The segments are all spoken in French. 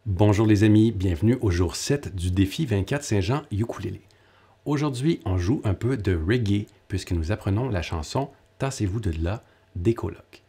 Bonjour les amis, bienvenue au jour 7 du défi 24 Saint-Jean Ukulélé. Aujourd'hui, on joue un peu de reggae puisque nous apprenons la chanson « Tassez-vous de là » des Colocs.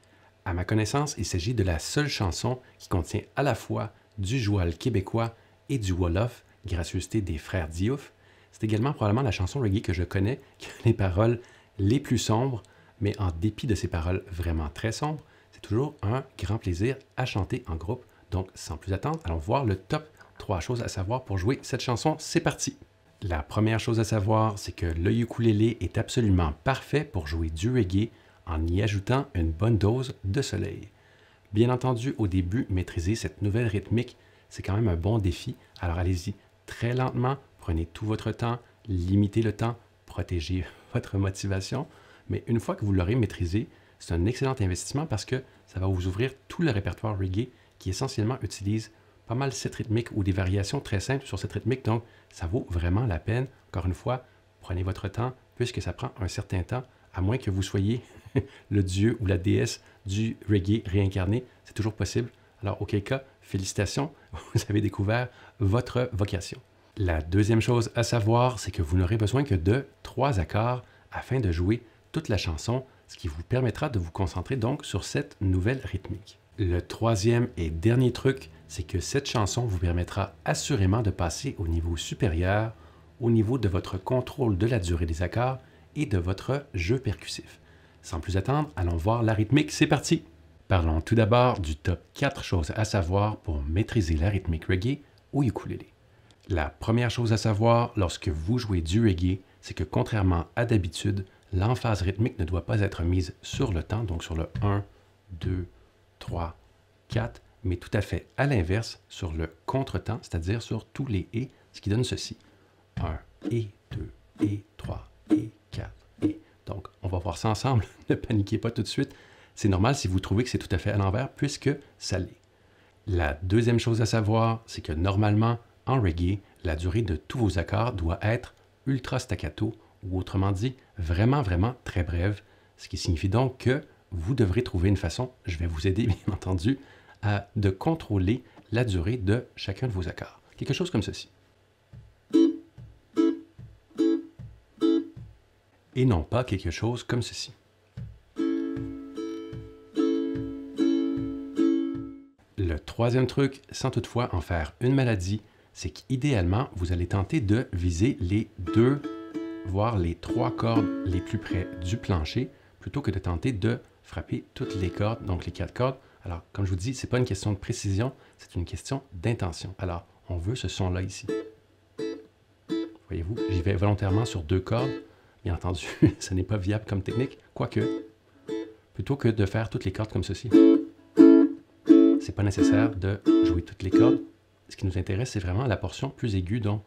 À ma connaissance, il s'agit de la seule chanson qui contient à la fois du joual québécois et du wolof, gracieuseté des frères Diouf. C'est également probablement la chanson reggae que je connais qui a les paroles les plus sombres, mais en dépit de ces paroles vraiment très sombres, c'est toujours un grand plaisir à chanter en groupe. Donc, sans plus attendre, allons voir le top 3 choses à savoir pour jouer cette chanson. C'est parti! La première chose à savoir, c'est que le ukulélé est absolument parfait pour jouer du reggae en y ajoutant une bonne dose de soleil. Bien entendu, au début, maîtriser cette nouvelle rythmique, c'est quand même un bon défi. Alors allez-y très lentement, prenez tout votre temps, limitez le temps, protégez votre motivation. Mais une fois que vous l'aurez maîtrisé, c'est un excellent investissement parce que ça va vous ouvrir tout le répertoire reggae qui essentiellement utilise pas mal cette rythmique ou des variations très simples sur cette rythmique. Donc, ça vaut vraiment la peine. Encore une fois, prenez votre temps puisque ça prend un certain temps, à moins que vous soyez le dieu ou la déesse du reggae réincarné. C'est toujours possible. Alors, auquel cas, félicitations, vous avez découvert votre vocation. La deuxième chose à savoir, c'est que vous n'aurez besoin que de 3 accords afin de jouer toute la chanson, ce qui vous permettra de vous concentrer donc sur cette nouvelle rythmique. Le troisième et dernier truc, c'est que cette chanson vous permettra assurément de passer au niveau supérieur, au niveau de votre contrôle de la durée des accords et de votre jeu percussif. Sans plus attendre, allons voir la rythmique, c'est parti! Parlons tout d'abord du top 4 choses à savoir pour maîtriser la rythmique reggae au ukulélé. La première chose à savoir lorsque vous jouez du reggae, c'est que contrairement à d'habitude, l'emphase rythmique ne doit pas être mise sur le temps, donc sur le 1, 2, 3, 4, mais tout à fait à l'inverse sur le contretemps, c'est-à-dire sur tous les « et », ce qui donne ceci. 1, et 2, et 3, et 4, et. Donc, on va voir ça ensemble. Ne paniquez pas tout de suite. C'est normal si vous trouvez que c'est tout à fait à l'envers, puisque ça l'est. La deuxième chose à savoir, c'est que normalement, en reggae, la durée de tous vos accords doit être ultra staccato, ou autrement dit, vraiment, vraiment très brève, ce qui signifie donc que vous devrez trouver une façon, je vais vous aider bien entendu, de contrôler la durée de chacun de vos accords. Quelque chose comme ceci. Et non pas quelque chose comme ceci. Le troisième truc, sans toutefois en faire une maladie, c'est qu'idéalement, vous allez tenter de viser les 2, voire les 3 cordes les plus près du plancher, plutôt que de tenter de frapper toutes les cordes, donc les 4 cordes. Alors, comme je vous dis, ce n'est pas une question de précision, c'est une question d'intention. Alors, on veut ce son-là ici. Voyez-vous, j'y vais volontairement sur 2 cordes. Bien entendu, ce n'est pas viable comme technique, quoique, plutôt que de faire toutes les cordes comme ceci. C'est pas nécessaire de jouer toutes les cordes. Ce qui nous intéresse, c'est vraiment la portion plus aiguë, donc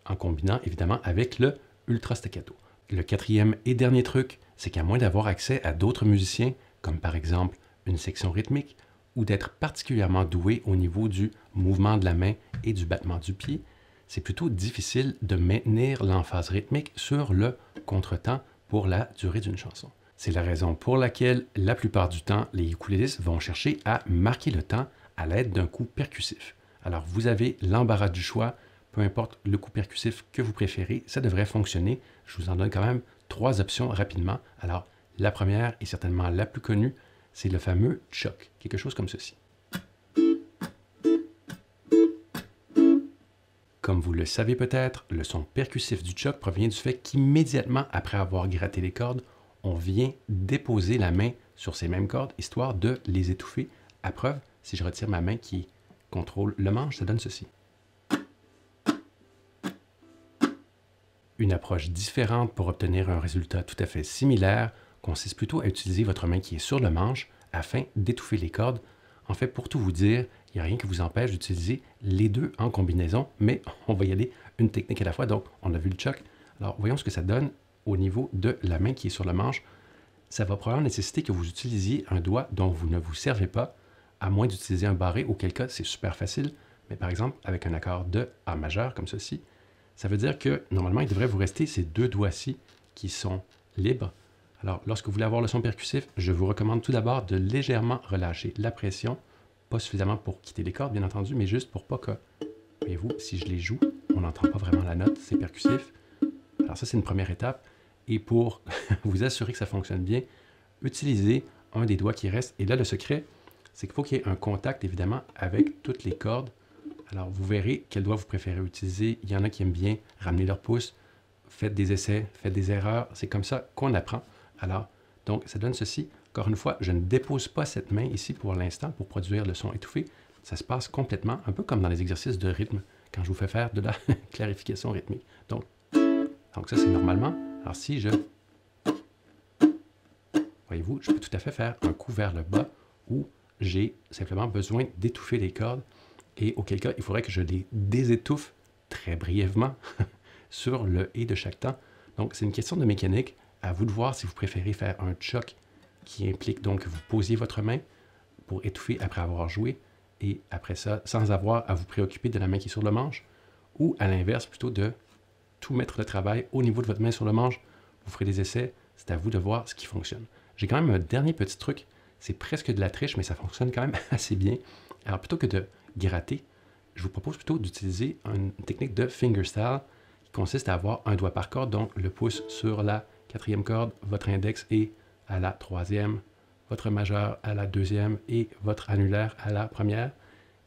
en combinant évidemment avec le ultra staccato. Le quatrième et dernier truc, c'est qu'à moins d'avoir accès à d'autres musiciens, comme par exemple une section rythmique, ou d'être particulièrement doué au niveau du mouvement de la main et du battement du pied, c'est plutôt difficile de maintenir l'emphase rythmique sur le contretemps pour la durée d'une chanson. C'est la raison pour laquelle, la plupart du temps, les ukulélistes vont chercher à marquer le temps à l'aide d'un coup percussif. Alors, vous avez l'embarras du choix, peu importe le coup percussif que vous préférez, ça devrait fonctionner. Je vous en donne quand même 3 options rapidement. Alors, la première et certainement la plus connue, c'est le fameux choc, quelque chose comme ceci. Comme vous le savez peut-être, le son percussif du choc provient du fait qu'immédiatement après avoir gratté les cordes, on vient déposer la main sur ces mêmes cordes, histoire de les étouffer. À preuve, si je retire ma main qui contrôle le manche, ça donne ceci. Une approche différente pour obtenir un résultat tout à fait similaire consiste plutôt à utiliser votre main qui est sur le manche afin d'étouffer les cordes. En fait, pour tout vous dire, il n'y a rien qui vous empêche d'utiliser les deux en combinaison, mais on va y aller une technique à la fois. Donc, on a vu le choc. Alors, voyons ce que ça donne au niveau de la main qui est sur le manche. Ça va probablement nécessiter que vous utilisiez un doigt dont vous ne vous servez pas, à moins d'utiliser un barré, auquel cas c'est super facile. Mais par exemple, avec un accord de A majeur comme ceci, ça veut dire que normalement, il devrait vous rester ces 2 doigts-ci qui sont libres. Alors, lorsque vous voulez avoir le son percussif, je vous recommande tout d'abord de légèrement relâcher la pression Pas suffisamment pour quitter les cordes, bien entendu, mais juste pour pas que, voyez-vous, si je les joue, on n'entend pas vraiment la note, c'est percussif. Alors ça, c'est une première étape. Et pour vous assurer que ça fonctionne bien, utilisez un des doigts qui reste. Et là, le secret, c'est qu'il faut qu'il y ait un contact, évidemment, avec toutes les cordes. Alors, vous verrez quel doigt vous préférez utiliser. Il y en a qui aiment bien ramener leur pouce. Faites des essais, faites des erreurs. C'est comme ça qu'on apprend. Alors, donc, ça donne ceci. Encore une fois, je ne dépose pas cette main ici pour l'instant pour produire le son étouffé. Ça se passe complètement, un peu comme dans les exercices de rythme, quand je vous fais faire de la clarification rythmique. Donc ça, c'est normalement. Alors, si je... Voyez-vous, je peux tout à fait faire un coup vers le bas où j'ai simplement besoin d'étouffer les cordes. Et auquel cas, il faudrait que je les désétouffe très brièvement sur le « et » de chaque temps. Donc, c'est une question de mécanique. À vous de voir si vous préférez faire un choc qui implique donc que vous posiez votre main pour étouffer après avoir joué et après ça, sans avoir à vous préoccuper de la main qui est sur le manche, ou à l'inverse, plutôt de tout mettre le travail au niveau de votre main sur le manche. Vous ferez des essais, c'est à vous de voir ce qui fonctionne. J'ai quand même un dernier petit truc, c'est presque de la triche, mais ça fonctionne quand même assez bien. Alors plutôt que de gratter, je vous propose plutôt d'utiliser une technique de fingerstyle qui consiste à avoir un doigt par corde, donc le pouce sur la 4e corde, votre index est à la 3e, votre majeur à la 2e et votre annulaire à la 1re.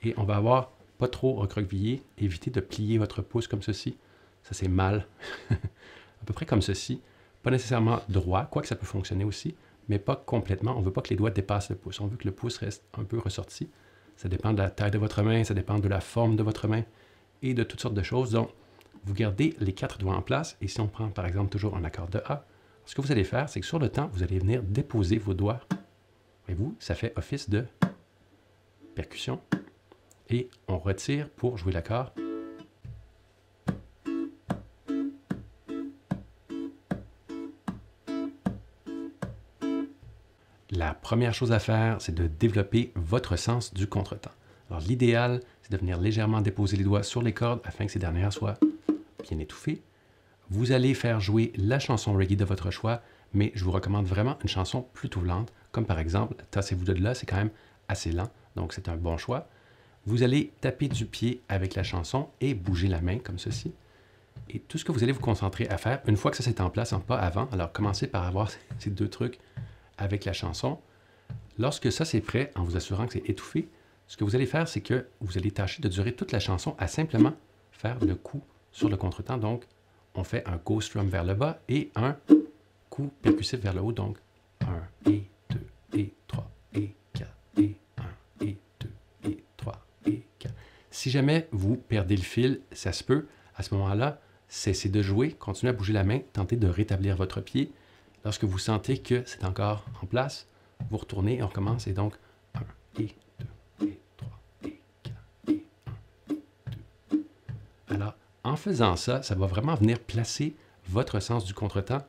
Et on va avoir pas trop recroquevillé, évitez de plier votre pouce comme ceci. Ça, c'est mal. À peu près comme ceci. Pas nécessairement droit, quoique ça peut fonctionner aussi, mais pas complètement. On ne veut pas que les doigts dépassent le pouce. On veut que le pouce reste un peu ressorti. Ça dépend de la taille de votre main, ça dépend de la forme de votre main et de toutes sortes de choses. Donc, vous gardez les 4 doigts en place. Et si on prend, par exemple, toujours un accord de A, ce que vous allez faire, c'est que sur le temps, vous allez venir déposer vos doigts. Voyez-vous, ça fait office de percussion. Et on retire pour jouer l'accord. La première chose à faire, c'est de développer votre sens du contretemps. Alors l'idéal, c'est de venir légèrement déposer les doigts sur les cordes afin que ces dernières soient bien étouffées. Vous allez faire jouer la chanson reggae de votre choix, mais je vous recommande vraiment une chanson plutôt lente, comme par exemple « Tassez-vous de là », c'est quand même assez lent, donc c'est un bon choix. Vous allez taper du pied avec la chanson et bouger la main comme ceci. Et tout ce que vous allez vous concentrer à faire, une fois que ça c'est en place, pas avant, alors commencez par avoir ces 2 trucs avec la chanson. Lorsque ça c'est prêt, en vous assurant que c'est étouffé, ce que vous allez faire, c'est que vous allez tâcher de durer toute la chanson à simplement faire le coup sur le contretemps. Donc, on fait un go strum vers le bas et un coup percussif vers le haut. Donc, 1 et 2 et 3 et 4 et 1 et 2 et 3 et 4. Si jamais vous perdez le fil, ça se peut. À ce moment-là, cessez de jouer, continuez à bouger la main, tentez de rétablir votre pied. Lorsque vous sentez que c'est encore en place, vous retournez et on recommence. Et donc, 1 et 2 et 3 et 4 et 1 et 2. Alors, en faisant ça, ça va vraiment venir placer votre sens du contretemps.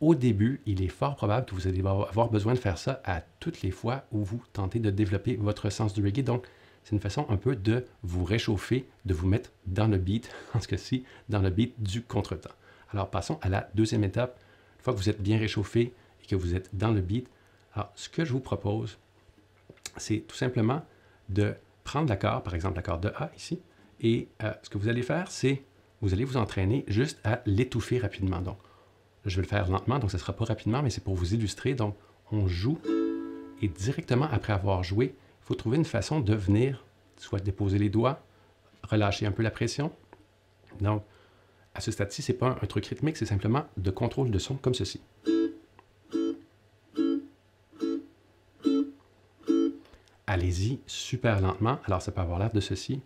Au début, il est fort probable que vous allez avoir besoin de faire ça à toutes les fois où vous tentez de développer votre sens du reggae. Donc, c'est une façon un peu de vous réchauffer, de vous mettre dans le beat, en ce cas-ci, dans le beat du contretemps. Alors, passons à la deuxième étape. Une fois que vous êtes bien réchauffé et que vous êtes dans le beat, alors, ce que je vous propose, c'est tout simplement de prendre l'accord, par exemple l'accord de A ici, et ce que vous allez faire, c'est vous allez vous entraîner juste à l'étouffer rapidement. Donc, je vais le faire lentement, donc ce ne sera pas rapidement, mais c'est pour vous illustrer. Donc, on joue et directement après avoir joué, il faut trouver une façon de venir, soit déposer les doigts, relâcher un peu la pression. Donc, à ce stade-ci, ce n'est pas un truc rythmique, c'est simplement de contrôle de son comme ceci. Allez-y super lentement. Alors, ça peut avoir l'air de ceci.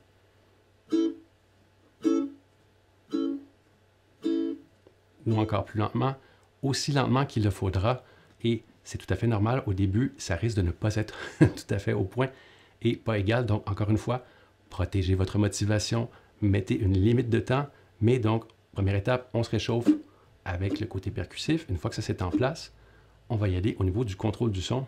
Ou encore plus lentement, aussi lentement qu'il le faudra. Et c'est tout à fait normal. Au début, ça risque de ne pas être tout à fait au point et pas égal. Donc, encore une fois, protégez votre motivation, mettez une limite de temps. Mais donc, première étape, on se réchauffe avec le côté percussif. Une fois que ça c'est en place, on va y aller au niveau du contrôle du son.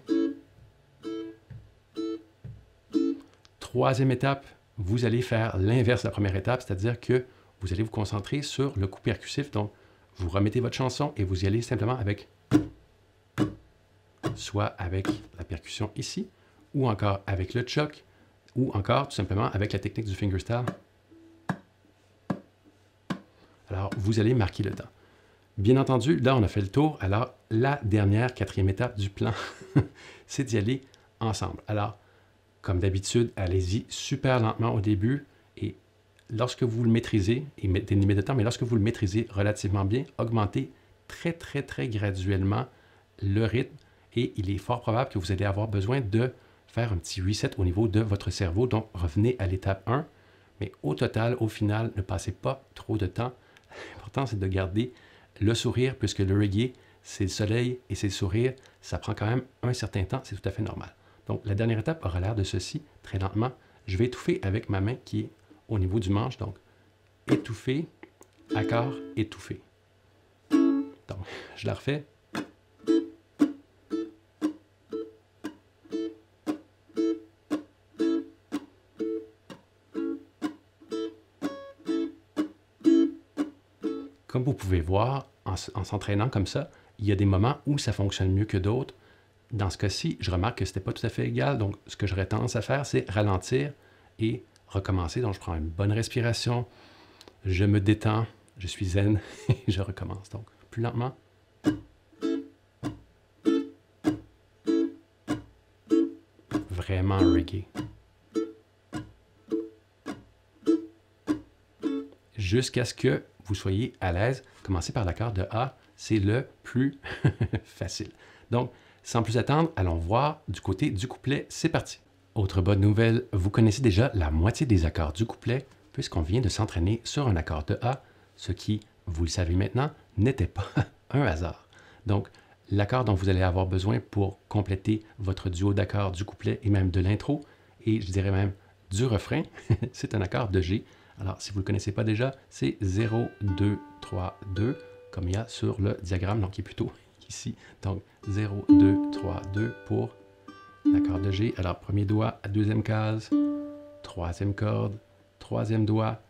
Troisième étape, vous allez faire l'inverse de la première étape, c'est-à-dire que vous allez vous concentrer sur le coup percussif. Donc, vous remettez votre chanson et vous y allez simplement avec, soit avec la percussion ici, ou encore avec le choc. ou encore tout simplement avec la technique du fingerstyle. Alors, vous allez marquer le temps. Bien entendu, là, on a fait le tour. Alors, la dernière, quatrième étape du plan, c'est d'y aller ensemble. Alors, comme d'habitude, allez-y super lentement au début et lorsque vous le maîtrisez, et mettez une limite de temps, mais lorsque vous le maîtrisez relativement bien, augmentez très, très, très graduellement le rythme et il est fort probable que vous allez avoir besoin de faire un petit reset au niveau de votre cerveau. Donc, revenez à l'étape 1, mais au total, au final, ne passez pas trop de temps. L'important, c'est de garder le sourire, puisque le reggae, c'est le soleil et c'est le sourire. Ça prend quand même un certain temps, c'est tout à fait normal. Donc, la dernière étape aura l'air de ceci, très lentement. Je vais étouffer avec ma main qui est au niveau du manche. Donc, étouffer, accord, étouffer. Donc, je la refais. Comme vous pouvez voir, en s'entraînant comme ça, il y a des moments où ça fonctionne mieux que d'autres. Dans ce cas-ci, je remarque que ce n'était pas tout à fait égal. Donc, ce que j'aurais tendance à faire, c'est ralentir et recommencer. Donc, je prends une bonne respiration, je me détends, je suis zen et je recommence. Donc, plus lentement. Vraiment reggae. Jusqu'à ce que vous soyez à l'aise. Commencez par l'accord de A, c'est le plus facile. Donc, sans plus attendre, allons voir du côté du couplet. C'est parti. Autre bonne nouvelle, vous connaissez déjà la moitié des accords du couplet puisqu'on vient de s'entraîner sur un accord de A, ce qui, vous le savez maintenant, n'était pas un hasard. Donc, l'accord dont vous allez avoir besoin pour compléter votre duo d'accords du couplet et même de l'intro, et je dirais même du refrain, c'est un accord de G. Alors, si vous ne le connaissez pas déjà, c'est 0, 2, 3, 2, comme il y a sur le diagramme, donc qui est plutôt ici. Donc, 0, 2, 3, 2 pour l'accord de G. Alors, premier doigt à deuxième case, troisième corde, troisième doigt,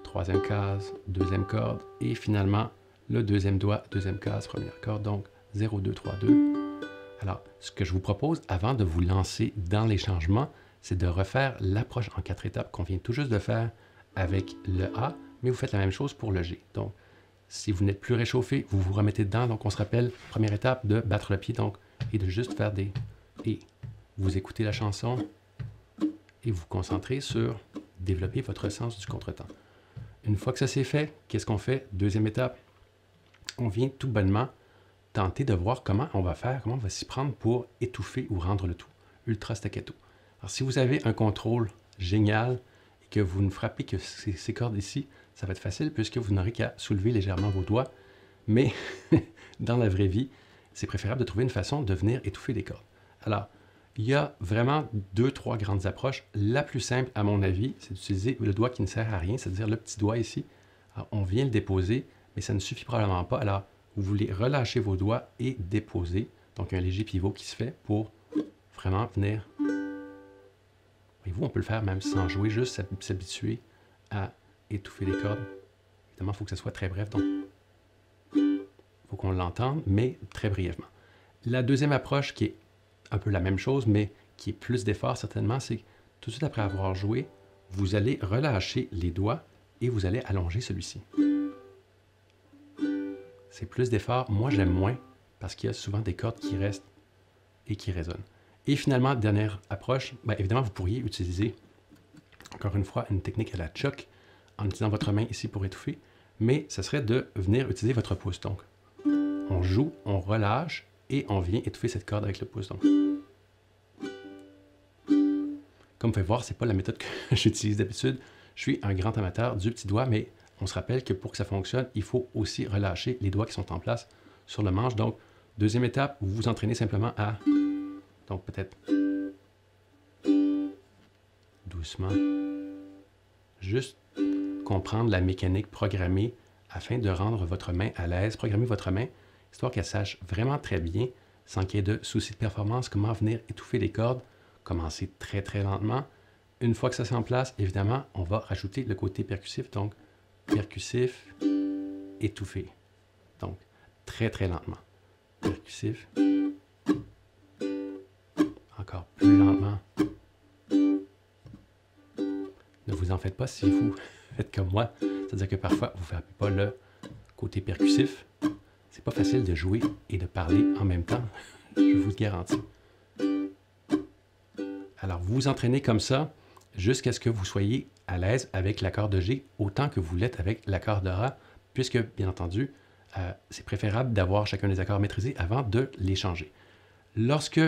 troisième case, deuxième corde, et finalement, le deuxième doigt, deuxième case, première corde. Donc, 0, 2, 3, 2. Alors, ce que je vous propose, avant de vous lancer dans les changements, c'est de refaire l'approche en 4 étapes qu'on vient tout juste de faire avec le A, mais vous faites la même chose pour le G. Donc, si vous n'êtes plus réchauffé, vous vous remettez dedans. Donc, on se rappelle, première étape, de battre le pied, donc, et de juste faire des et. Vous écoutez la chanson et vous concentrez sur développer votre sens du contretemps. Une fois que ça c'est fait, qu'est-ce qu'on fait? Deuxième étape, on vient tout bonnement tenter de voir comment on va faire, comment on va s'y prendre pour étouffer ou rendre le tout ultra staccato. Alors, si vous avez un contrôle génial et que vous ne frappez que ces cordes ici, ça va être facile puisque vous n'aurez qu'à soulever légèrement vos doigts. Mais dans la vraie vie, c'est préférable de trouver une façon de venir étouffer les cordes. Alors, il y a vraiment 2-3 grandes approches. La plus simple, à mon avis, c'est d'utiliser le doigt qui ne sert à rien, c'est-à-dire le petit doigt ici. Alors, on vient le déposer, mais ça ne suffit probablement pas. Alors, vous voulez relâcher vos doigts et déposer. Donc, un léger pivot qui se fait pour vraiment venir. Voyez-vous, on peut le faire même sans jouer, juste s'habituer à étouffer les cordes. Évidemment, il faut que ce soit très bref, donc il faut qu'on l'entende, mais très brièvement. La deuxième approche, qui est un peu la même chose, mais qui est plus d'effort certainement, c'est que tout de suite après avoir joué, vous allez relâcher les doigts et vous allez allonger celui-ci. C'est plus d'effort. Moi, j'aime moins parce qu'il y a souvent des cordes qui restent et qui résonnent. Et finalement, dernière approche, bien, évidemment, vous pourriez utiliser, encore une fois, une technique à la choc en utilisant votre main ici pour étouffer, mais ce serait de venir utiliser votre pouce. Donc, on joue, on relâche et on vient étouffer cette corde avec le pouce. Donc, comme vous pouvez voir, ce n'est pas la méthode que j'utilise d'habitude. Je suis un grand amateur du petit doigt, mais on se rappelle que pour que ça fonctionne, il faut aussi relâcher les doigts qui sont en place sur le manche. Donc, deuxième étape, vous vous entraînez simplement à, donc peut-être doucement, juste comprendre la mécanique programmée afin de rendre votre main à l'aise. Programmez votre main, histoire qu'elle sache vraiment très bien, sans qu'il y ait de soucis de performance, comment venir étouffer les cordes. Commencez très très lentement. Une fois que ça c'est en place, évidemment, on va rajouter le côté percussif. Donc, percussif, étouffé. Donc, très très lentement. Percussif. Encore plus lentement. ne vous en faites pas si vous faites comme moi. C'est-à-dire que parfois, vous ne faites pas le côté percussif. C'est pas facile de jouer et de parler en même temps, je vous le garantis. Alors, vous vous entraînez comme ça jusqu'à ce que vous soyez à l'aise avec l'accord de G autant que vous l'êtes avec l'accord de A, puisque, bien entendu, c'est préférable d'avoir chacun des accords maîtrisés avant de les changer. Lorsque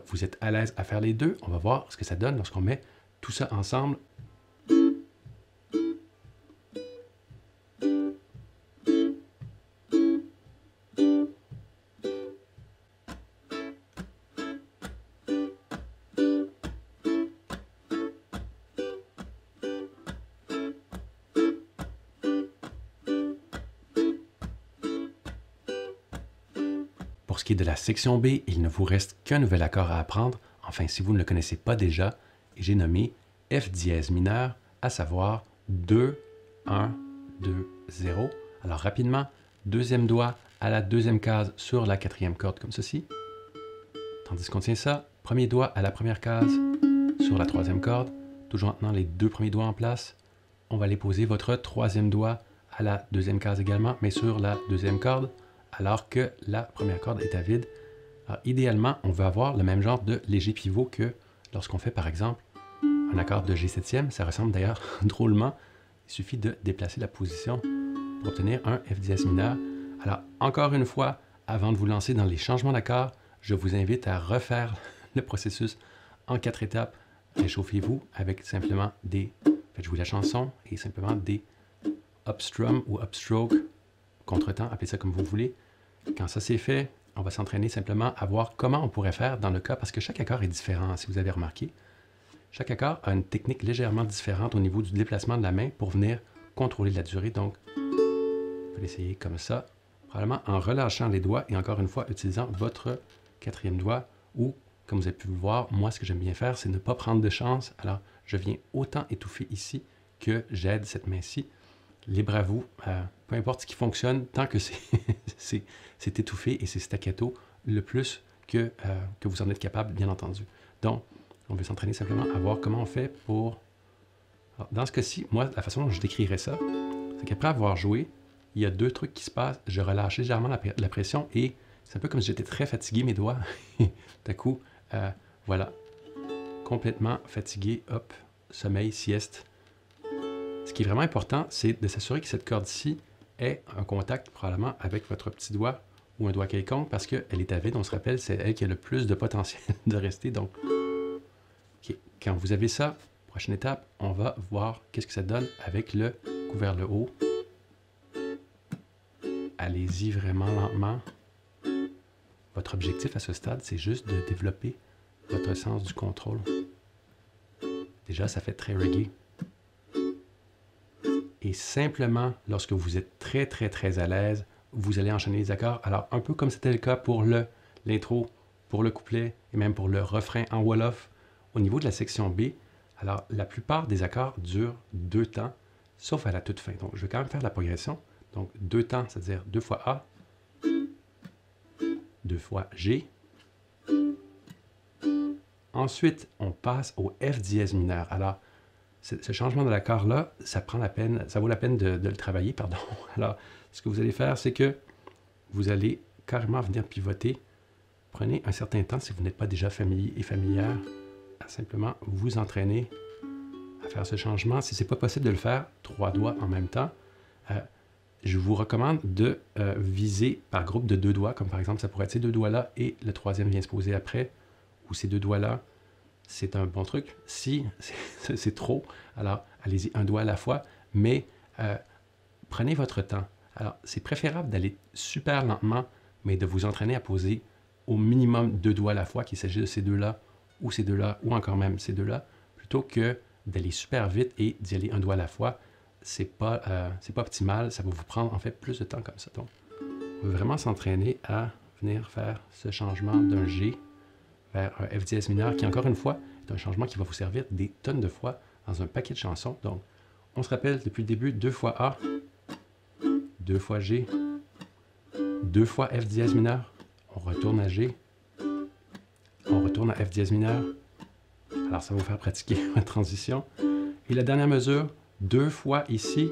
vous êtes à l'aise à faire les deux, on va voir ce que ça donne lorsqu'on met tout ça ensemble. Pour ce qui est de la section B, il ne vous reste qu'un nouvel accord à apprendre. Enfin, si vous ne le connaissez pas déjà, j'ai nommé F dièse mineur, à savoir 2, 1, 2, 0. Alors rapidement, deuxième doigt à la deuxième case sur la quatrième corde comme ceci. Tandis qu'on tient ça, premier doigt à la première case sur la troisième corde. Toujours en tenant les deux premiers doigts en place. On va aller poser votre troisième doigt à la deuxième case également, mais sur la deuxième corde, alors que la première corde est à vide. Alors, idéalement, on veut avoir le même genre de léger pivot que lorsqu'on fait, par exemple, un accord de G septième. Ça ressemble d'ailleurs drôlement. Il suffit de déplacer la position pour obtenir un F dièse mineur. Alors, encore une fois, avant de vous lancer dans les changements d'accords, je vous invite à refaire le processus en 4 étapes. Réchauffez-vous avec simplement des... Faites jouer la chanson et simplement des upstrum ou upstroke, contretemps, appelez ça comme vous voulez. Quand ça c'est fait, on va s'entraîner simplement à voir comment on pourrait faire dans le cas, parce que chaque accord est différent, si vous avez remarqué. Chaque accord a une technique légèrement différente au niveau du déplacement de la main pour venir contrôler la durée. Donc, on peut l'essayer comme ça, probablement en relâchant les doigts et encore une fois, utilisant votre quatrième doigt ou, comme vous avez pu le voir, moi, ce que j'aime bien faire, c'est ne pas prendre de chance. Alors, je viens autant étouffer ici que j'aide cette main-ci. Libre à vous, peu importe ce qui fonctionne, tant que c'est étouffé et c'est staccato, le plus que vous en êtes capable, bien entendu. Donc, on veut s'entraîner simplement à voir comment on fait pour... Alors, dans ce cas-ci, moi, la façon dont je décrirais ça, c'est qu'après avoir joué, il y a deux trucs qui se passent. Je relâche légèrement la pression et c'est un peu comme si j'étais très fatigué, mes doigts. D'un coup, voilà, complètement fatigué, hop, sommeil, sieste. Ce qui est vraiment important, c'est de s'assurer que cette corde-ci ait un contact probablement avec votre petit doigt ou un doigt quelconque parce qu'elle est à vide. On se rappelle, c'est elle qui a le plus de potentiel de rester. Donc, okay. Quand vous avez ça, prochaine étape, on va voir qu'est-ce que ça donne avec le coup vers le haut. Allez-y vraiment lentement. Votre objectif à ce stade, c'est juste de développer votre sens du contrôle. Déjà, ça fait très reggae. Et simplement, lorsque vous êtes très, très, très à l'aise, vous allez enchaîner les accords. Alors, un peu comme c'était le cas pour l'intro, pour le couplet et même pour le refrain en Wolof. Au niveau de la section B, alors, la plupart des accords durent 2 temps, sauf à la toute fin. Donc, je vais quand même faire la progression. Donc, 2 temps, c'est-à-dire 2 fois A, 2 fois G. Ensuite, on passe au F dièse mineur. Alors, ce changement de l'accord-là, ça vaut la peine de le travailler, pardon. Alors, ce que vous allez faire, c'est que vous allez carrément venir pivoter. Prenez un certain temps, si vous n'êtes pas déjà familier et familière, à simplement vous entraîner à faire ce changement. Si ce n'est pas possible de le faire 3 doigts en même temps, je vous recommande de viser par groupe de 2 doigts, comme par exemple, ça pourrait être ces 2 doigts-là et le troisième vient se poser après, ou ces 2 doigts-là. C'est un bon truc. Si c'est trop, alors allez-y un doigt à la fois, mais prenez votre temps. Alors, c'est préférable d'aller super lentement, mais de vous entraîner à poser au minimum 2 doigts à la fois, qu'il s'agisse de ces deux-là, ou encore même ces deux-là, plutôt que d'aller super vite et d'y aller un doigt à la fois. C'est pas optimal, ça va vous prendre en fait plus de temps comme ça. Donc, on veut vraiment s'entraîner à venir faire ce changement d'un G vers un F dièse mineur, qui encore une fois est un changement qui va vous servir des tonnes de fois dans un paquet de chansons. Donc, on se rappelle depuis le début, 2 fois A, 2 fois G, 2 fois F dièse mineur, on retourne à G, on retourne à F dièse mineur. Alors, ça va vous faire pratiquer la transition. Et la dernière mesure, 2 fois ici.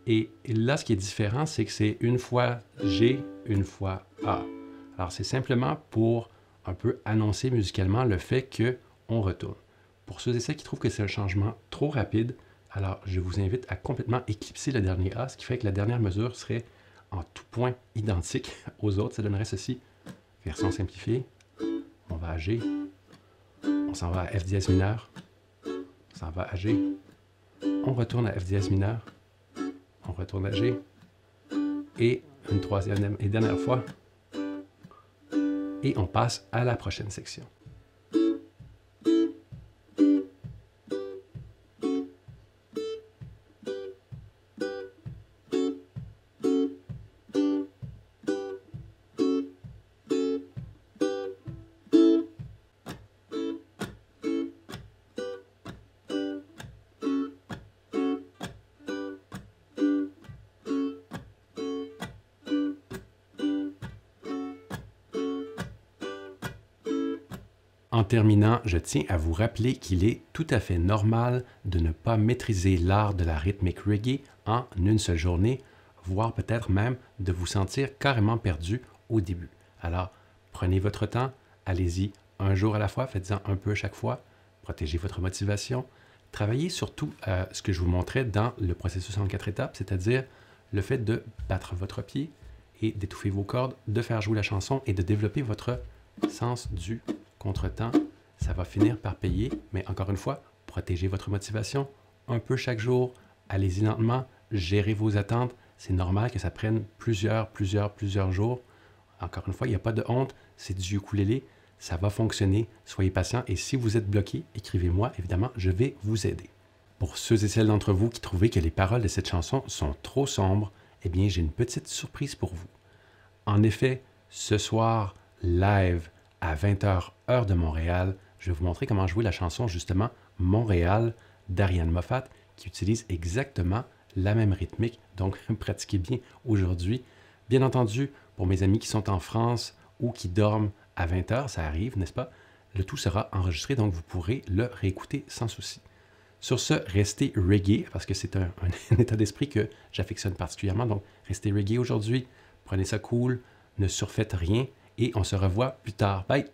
Et là, ce qui est différent, c'est que c'est une fois G, une fois A. Alors, c'est simplement pour un peu annoncer musicalement le fait qu'on retourne. Pour ceux et celles qui trouvent que c'est un changement trop rapide, alors je vous invite à complètement éclipser le dernier A, ce qui fait que la dernière mesure serait en tout point identique aux autres. Ça donnerait ceci. Version simplifiée. On va à G. On s'en va à F dièse mineur. On s'en va à G. On retourne à F dièse mineur. On retourne à G. Et une troisième et dernière fois. Et on passe à la prochaine section. En terminant, je tiens à vous rappeler qu'il est tout à fait normal de ne pas maîtriser l'art de la rythmique reggae en une seule journée, voire peut-être même de vous sentir carrément perdu au début. Alors, prenez votre temps, allez-y un jour à la fois, faites-en un peu à chaque fois, protégez votre motivation, travaillez surtout ce que je vous montrais dans le processus en 4 étapes, c'est-à-dire le fait de battre votre pied et d'étouffer vos cordes, de faire jouer la chanson et de développer votre sens du contretemps. Ça va finir par payer, mais encore une fois, protégez votre motivation un peu chaque jour, allez-y lentement, gérez vos attentes. C'est normal que ça prenne plusieurs jours. Encore une fois, il n'y a pas de honte, c'est du ukulélé, ça va fonctionner, soyez patient et si vous êtes bloqué, écrivez-moi, évidemment, je vais vous aider. Pour ceux et celles d'entre vous qui trouvaient que les paroles de cette chanson sont trop sombres, eh bien, j'ai une petite surprise pour vous. En effet, ce soir, live, à 20h, heure de Montréal, je vais vous montrer comment jouer la chanson, justement, Montréal d'Ariane Moffat, qui utilise exactement la même rythmique, donc pratiquez bien aujourd'hui. Bien entendu, pour mes amis qui sont en France ou qui dorment à 20h, ça arrive, n'est-ce pas? Le tout sera enregistré, donc vous pourrez le réécouter sans souci. Sur ce, restez reggae, parce que c'est un état d'esprit que j'affectionne particulièrement, donc restez reggae aujourd'hui, prenez ça cool, ne surfaites rien, et on se revoit plus tard. Bye!